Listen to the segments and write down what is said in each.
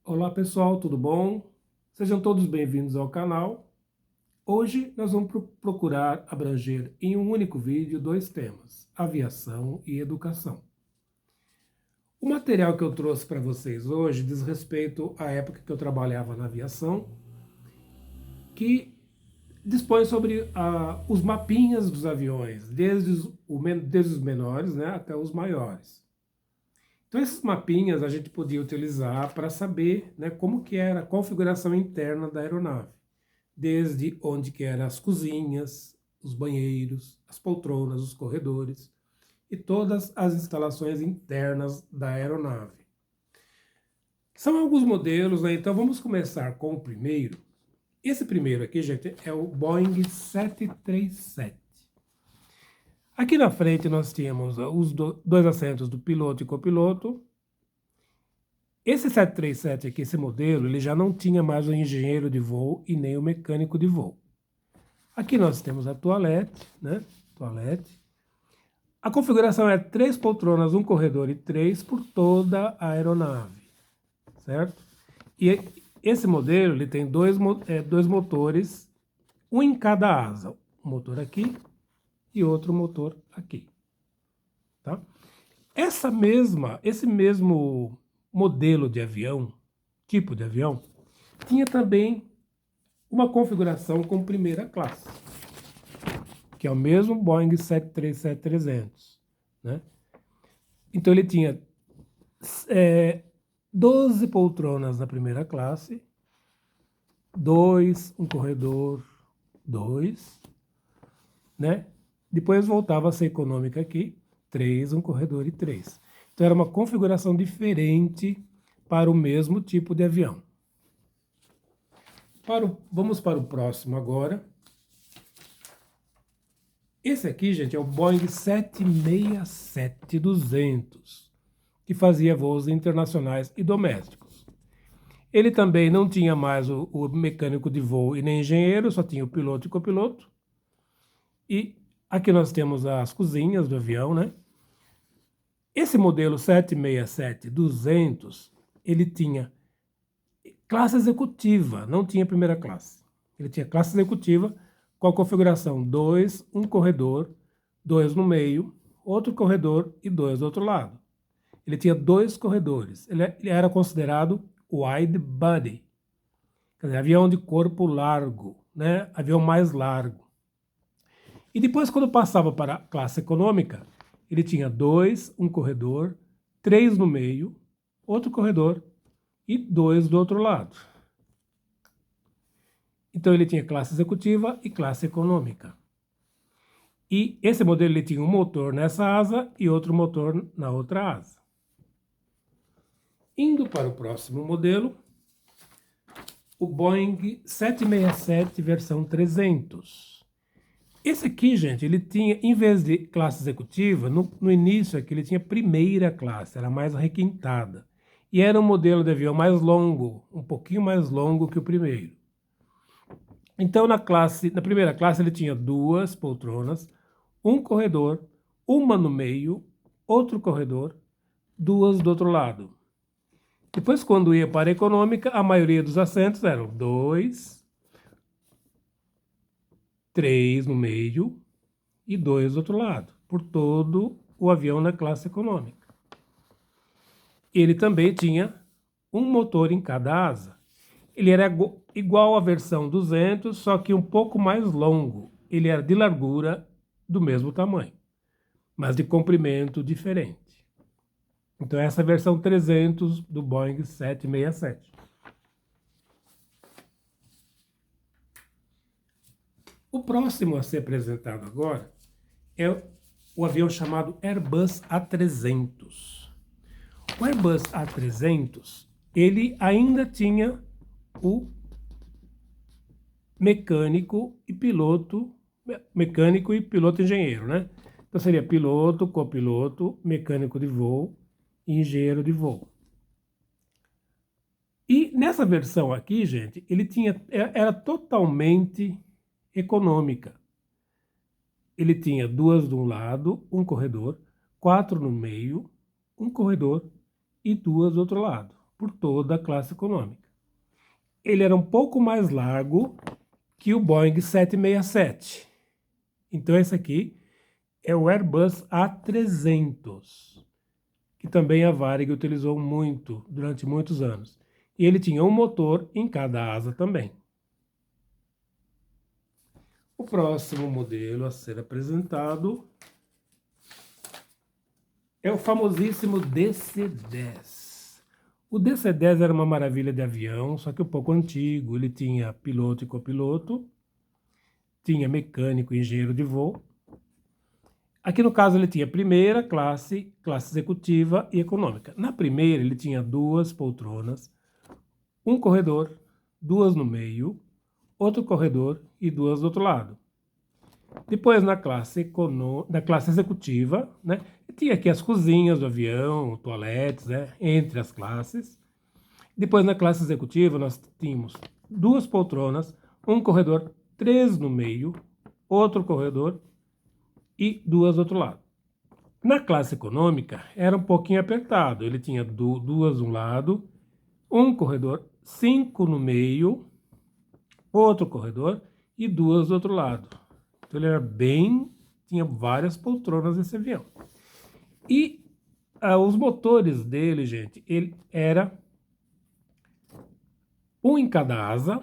Olá pessoal, tudo bom? Sejam todos bem-vindos ao canal. Hoje nós vamos procurar abranger em um único vídeo dois temas: aviação e educação. O material que eu trouxe para vocês hoje diz respeito à época que eu trabalhava na aviação, que dispõe sobre os mapinhas dos aviões, desde os menores, né, até os maiores. Então esses mapinhas a gente podia utilizar para saber, né, como que era a configuração interna da aeronave, desde onde que eram as cozinhas, os banheiros, as poltronas, os corredores e todas as instalações internas da aeronave. São alguns modelos, né? Então vamos começar com o primeiro. Esse primeiro aqui, gente, é o Boeing 737. Aqui na frente nós tínhamos os dois assentos do piloto e copiloto. Esse 737 aqui, esse modelo, ele já não tinha mais o engenheiro de voo e nem o mecânico de voo. Aqui nós temos a toalete, né? Toalete. A configuração é 3 poltronas, um corredor e 3 por toda a aeronave, certo? E esse modelo, ele tem dois motores, um em cada asa. Um motor aqui e outro motor aqui, tá? Esse mesmo modelo de avião, tipo de avião, tinha também uma configuração com primeira classe, que é o mesmo Boeing 737-300, né? Então ele tinha 12 poltronas na primeira classe, 2, um corredor, 2, né? Depois voltava a ser econômica aqui, 3, um corredor e 3. Então era uma configuração diferente para o mesmo tipo de avião. Vamos para o próximo agora. Esse aqui, gente, é o Boeing 767-200, que fazia voos internacionais e domésticos. Ele também não tinha mais o mecânico de voo e nem engenheiro, só tinha o piloto e copiloto. E aqui nós temos as cozinhas do avião, né? Esse modelo 767-200, ele tinha classe executiva, não tinha primeira classe. Ele tinha classe executiva com a configuração 2, um corredor, 2 no meio, outro corredor e 2 do outro lado. Ele tinha 2 corredores. Ele era considerado wide body, quer dizer, avião de corpo largo, né? Avião mais largo. E depois, quando passava para a classe econômica, ele tinha 2, um corredor, 3 no meio, outro corredor e 2 do outro lado. Então ele tinha classe executiva e classe econômica. E esse modelo ele tinha um motor nessa asa e outro motor na outra asa. Indo para o próximo modelo, o Boeing 767 versão 300. Esse aqui, gente, ele tinha, em vez de classe executiva, no início aqui ele tinha primeira classe, era mais requintada. E era um modelo de avião mais longo, um pouquinho mais longo que o primeiro. Então, na primeira classe, ele tinha 2 poltronas, um corredor, uma no meio, outro corredor, 2 do outro lado. Depois, quando ia para a econômica, a maioria dos assentos eram 2, 3 no meio e 2 do outro lado, por todo o avião na classe econômica. Ele também tinha um motor em cada asa. Ele era igual à versão 200, só que um pouco mais longo. Ele era de largura do mesmo tamanho, mas de comprimento diferente. Então essa é a versão 300 do Boeing 767. O próximo a ser apresentado agora é o avião chamado Airbus A300. O Airbus A300, ele ainda tinha o mecânico e piloto engenheiro, né? Então seria piloto, copiloto, mecânico de voo e engenheiro de voo. E nessa versão aqui, gente, era totalmente econômica. Ele tinha 2 de um lado, um corredor, 4 no meio, um corredor e 2 do outro lado. por toda a classe econômica. Ele era um pouco mais largo que o Boeing 767. Então esse aqui é o Airbus A300, que também a Varig utilizou muito, durante muitos anos. E ele tinha um motor em cada asa também. O próximo modelo a ser apresentado é o famosíssimo DC-10. O DC-10 era uma maravilha de avião, só que um pouco antigo. Ele tinha piloto e copiloto, tinha mecânico e engenheiro de voo. Aqui no caso ele tinha primeira classe, classe executiva e econômica. Na primeira ele tinha 2 poltronas, um corredor, 2 no meio, outro corredor e 2 do outro lado. Depois na classe executiva, né, tinha aqui as cozinhas do avião, toaletes, né, entre as classes. Depois na classe executiva nós tínhamos 2 poltronas, um corredor, 3 no meio, outro corredor e 2 do outro lado. Na classe econômica era um pouquinho apertado, ele tinha 2 de um lado, um corredor, 5 no meio, outro corredor e 2 do outro lado. Então ele era tinha várias poltronas nesse avião. E os motores dele, gente, ele era um em cada asa,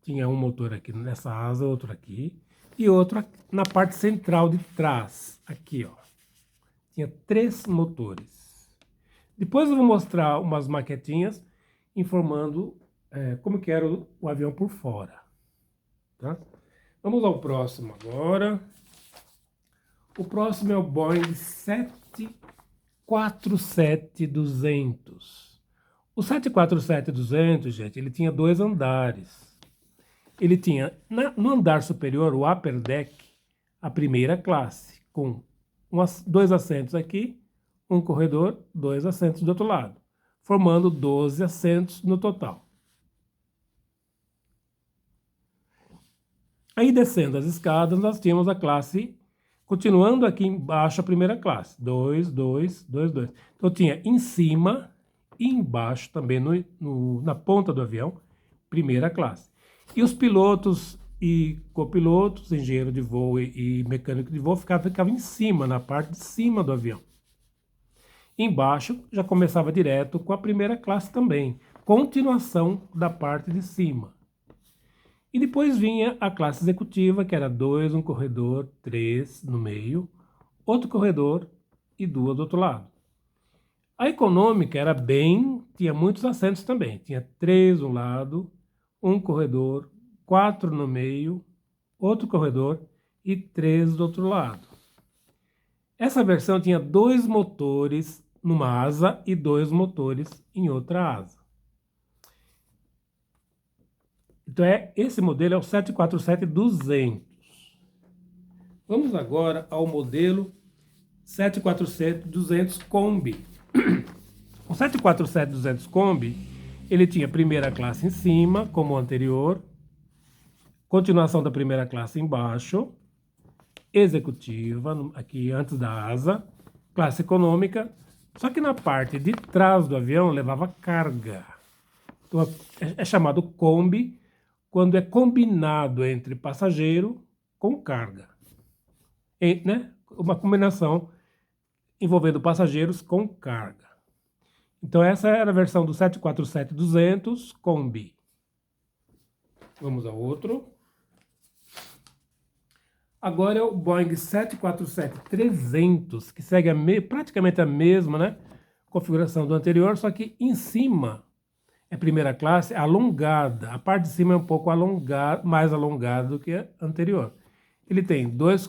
tinha um motor aqui nessa asa, outro aqui, e outro na parte central de trás, aqui, ó. Tinha 3 motores. Depois eu vou mostrar umas maquetinhas informando como que era o avião por fora. Tá? Vamos ao próximo agora. O próximo é o Boeing 747-200. O 747-200, gente, ele tinha 2 andares. Ele tinha, no andar superior, o upper deck, a primeira classe, com 2 assentos aqui, um corredor, 2 assentos do outro lado, formando 12 assentos no total. Aí, descendo as escadas, nós tínhamos a classe, continuando aqui embaixo a primeira classe, 2, 2, 2, 2. Então, tinha em cima e embaixo, também na ponta do avião, primeira classe. E os pilotos e copilotos, engenheiro de voo e mecânico de voo, ficavam em cima, na parte de cima do avião. Embaixo já começava direto com a primeira classe também, continuação da parte de cima. E depois vinha a classe executiva, que era 2, um corredor, 3 no meio, outro corredor e 2 do outro lado. A econômica era tinha muitos assentos também. Tinha 3 de um lado, um corredor, 4 no meio, outro corredor e 3 do outro lado. Essa versão tinha 2 motores numa asa e 2 motores em outra asa. Então, esse modelo é o 747-200. Vamos agora ao modelo 747-200 Combi. O 747-200 Combi, ele tinha primeira classe em cima, como o anterior, continuação da primeira classe embaixo, executiva, aqui antes da asa, classe econômica, só que na parte de trás do avião levava carga. Então, é chamado Combi quando é combinado entre passageiro com carga. Né? Uma combinação envolvendo passageiros com carga. Então essa era a versão do 747-200 Combi. Vamos ao outro. Agora é o Boeing 747-300, que segue praticamente a mesma, né, configuração do anterior, só que em cima é primeira classe alongada. A parte de cima é um pouco mais alongada do que a anterior. Ele tem 2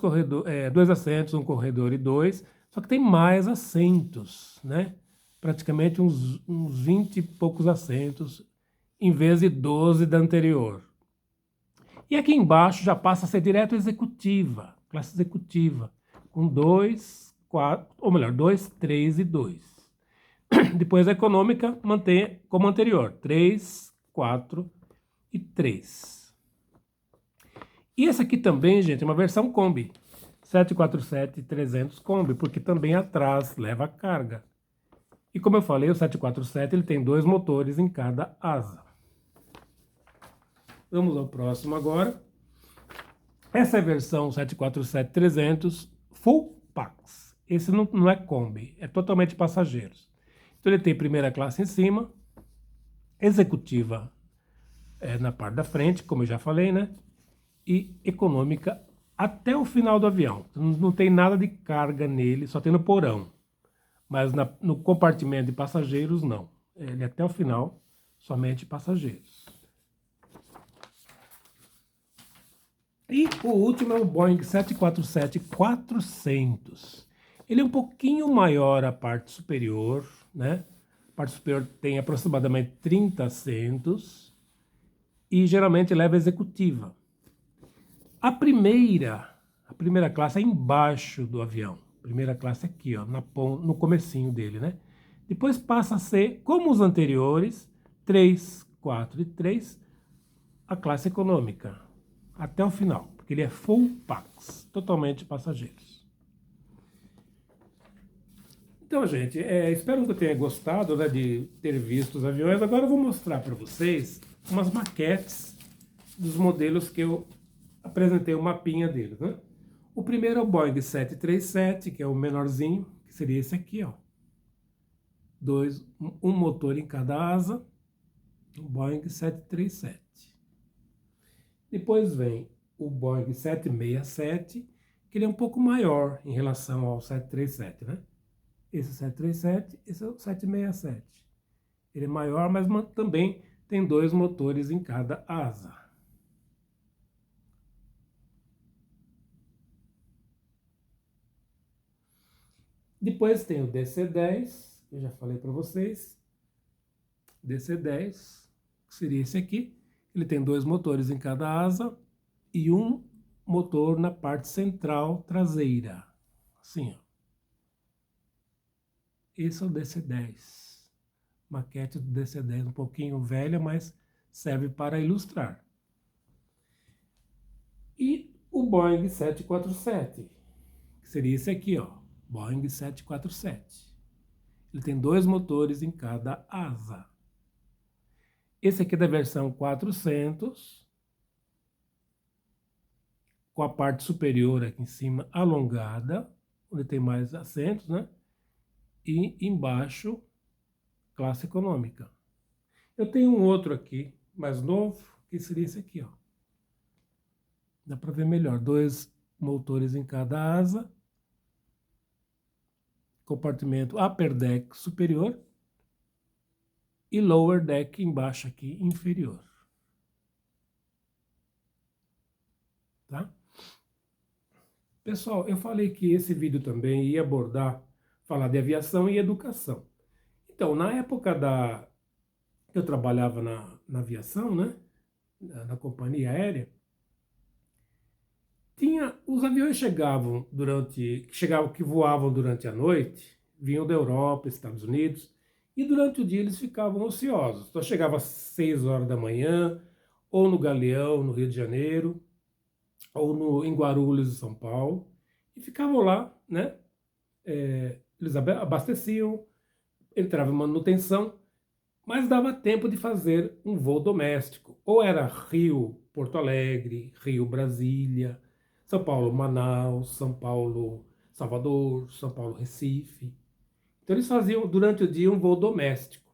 assentos, um corredor e 2, só que tem mais assentos, né? Praticamente uns 20 e poucos assentos, em vez de 12 da anterior. E aqui embaixo já passa a ser direto executiva, classe executiva, com 2, 3 e 2. Depois a econômica mantém como anterior, 3, 4 e 3. E essa aqui também, gente, é uma versão Combi, 747-300 Combi, porque também atrás leva carga. E como eu falei, o 747 ele tem 2 motores em cada asa. Vamos ao próximo agora. Essa é a versão 747-300 Full Pax. Esse não é Kombi, é totalmente passageiros. Então ele tem primeira classe em cima, executiva na parte da frente, como eu já falei, né? E econômica até o final do avião. Não tem nada de carga nele, só tem no porão. Mas no compartimento de passageiros, não. Ele até o final, somente passageiros. E o último é o Boeing 747-400. Ele é um pouquinho maior a parte superior, né? A parte superior tem aproximadamente 30 assentos e geralmente leva executiva. A primeira classe é embaixo do avião. Primeira classe aqui, ó, no comecinho dele, né? Depois passa a ser, como os anteriores, 3, 4 e 3, a classe econômica, até o final, porque ele é full pax, totalmente passageiros. Então, gente, espero que eu tenha gostado, né, de ter visto os aviões. Agora eu vou mostrar para vocês umas maquetes dos modelos que eu apresentei o mapinha deles, né? O primeiro é o Boeing 737, que é o menorzinho, que seria esse aqui, ó. Um motor em cada asa, o Boeing 737. Depois vem o Boeing 767, que ele é um pouco maior em relação ao 737, né? Esse é o 737, esse é o 767. Ele é maior, mas também tem 2 motores em cada asa. Depois tem o DC-10, que eu já falei para vocês. DC-10, que seria esse aqui. Ele tem 2 motores em cada asa e um motor na parte central traseira. Assim, ó. Esse é o DC-10. Maquete do DC-10, um pouquinho velha, mas serve para ilustrar. E o Boeing 747, que seria esse aqui, ó. Boeing 747. Ele tem 2 motores em cada asa. Esse aqui é da versão 400, com a parte superior aqui em cima alongada, onde tem mais assentos, né? E embaixo, classe econômica. Eu tenho um outro aqui, mais novo, que seria esse aqui, ó. Dá para ver melhor. 2 motores em cada asa. Compartimento upper deck superior e lower deck embaixo aqui inferior. Tá? Pessoal, eu falei que esse vídeo também ia falar de aviação e educação. Então, na época que eu trabalhava na aviação, né, na companhia aérea, os aviões que voavam durante a noite, vinham da Europa, Estados Unidos, e durante o dia eles ficavam ociosos. Então chegava às 6 horas da manhã, ou no Galeão, no Rio de Janeiro, ou em Guarulhos, em São Paulo, e ficavam lá, né? Eles abasteciam, entravam em manutenção, mas dava tempo de fazer um voo doméstico. Ou era Rio, Porto Alegre, Rio, Brasília, São Paulo, Manaus, São Paulo, Salvador, São Paulo, Recife. Então eles faziam durante o dia um voo doméstico.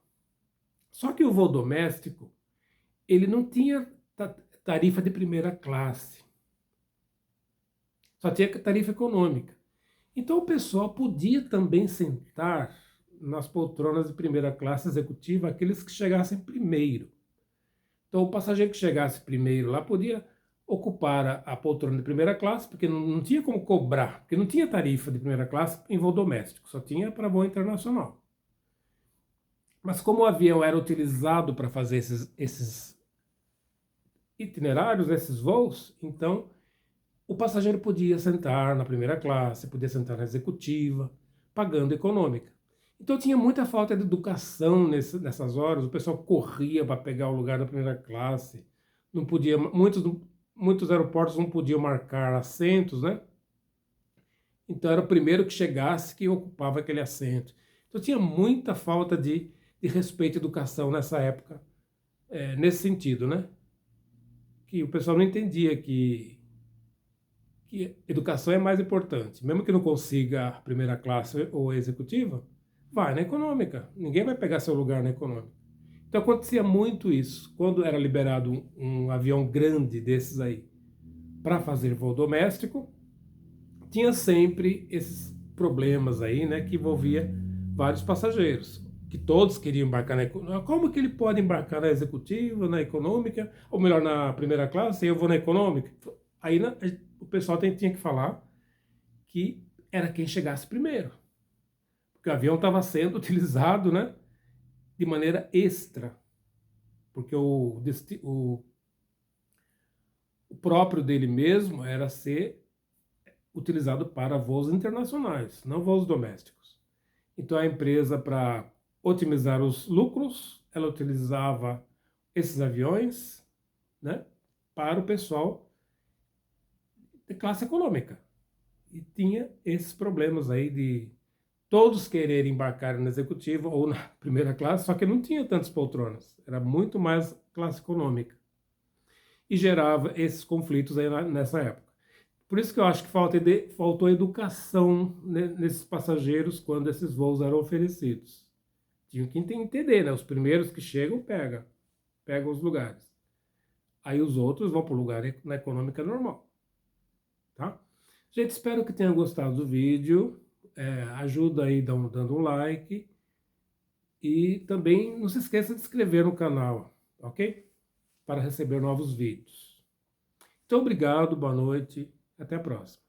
Só que o voo doméstico, ele não tinha tarifa de primeira classe. Só tinha tarifa econômica. Então o pessoal podia também sentar nas poltronas de primeira classe executiva, aqueles que chegassem primeiro. Então o passageiro que chegasse primeiro lá podia ocupar a poltrona de primeira classe, porque não tinha como cobrar, porque não tinha tarifa de primeira classe em voo doméstico, só tinha para voo internacional. Mas como o avião era utilizado para fazer esses itinerários, esses voos, então o passageiro podia sentar na primeira classe, podia sentar na executiva, pagando econômica. Então tinha muita falta de educação nessas horas, o pessoal corria para pegar o lugar da primeira classe, não podia, muitos aeroportos não podiam marcar assentos, né? Então era o primeiro que chegasse que ocupava aquele assento. Então tinha muita falta de respeito à educação nessa época, nesse sentido, né? Que o pessoal não entendia que educação é mais importante. Mesmo que não consiga a primeira classe ou a executiva, vai na econômica. Ninguém vai pegar seu lugar na econômica. Então acontecia muito isso. Quando era liberado um avião grande desses aí para fazer voo doméstico, tinha sempre esses problemas aí, né, que envolvia vários passageiros, que todos queriam embarcar na econômica. Como que ele pode embarcar na executiva, na econômica, ou melhor, na primeira classe, e eu vou na econômica? Aí o pessoal tinha que falar que era quem chegasse primeiro, porque o avião estava sendo utilizado, né, de maneira extra, porque o próprio dele mesmo era ser utilizado para voos internacionais, não voos domésticos. Então a empresa, para otimizar os lucros, ela utilizava esses aviões, né, para o pessoal de classe econômica. E tinha esses problemas aí de todos quererem embarcar na executiva ou na primeira classe, só que não tinha tantas poltronas, era muito mais classe econômica. E gerava esses conflitos aí nessa época. Por isso que eu acho que faltou educação, né, nesses passageiros quando esses voos eram oferecidos. Tinham que entender, né? Os primeiros que chegam, pegam os lugares. Aí os outros vão para o lugar na econômica normal, tá? Gente, espero que tenham gostado do vídeo. Ajuda aí dando um like. E também não se esqueça de se inscrever no canal, ok? Para receber novos vídeos. Muito obrigado, boa noite, até a próxima.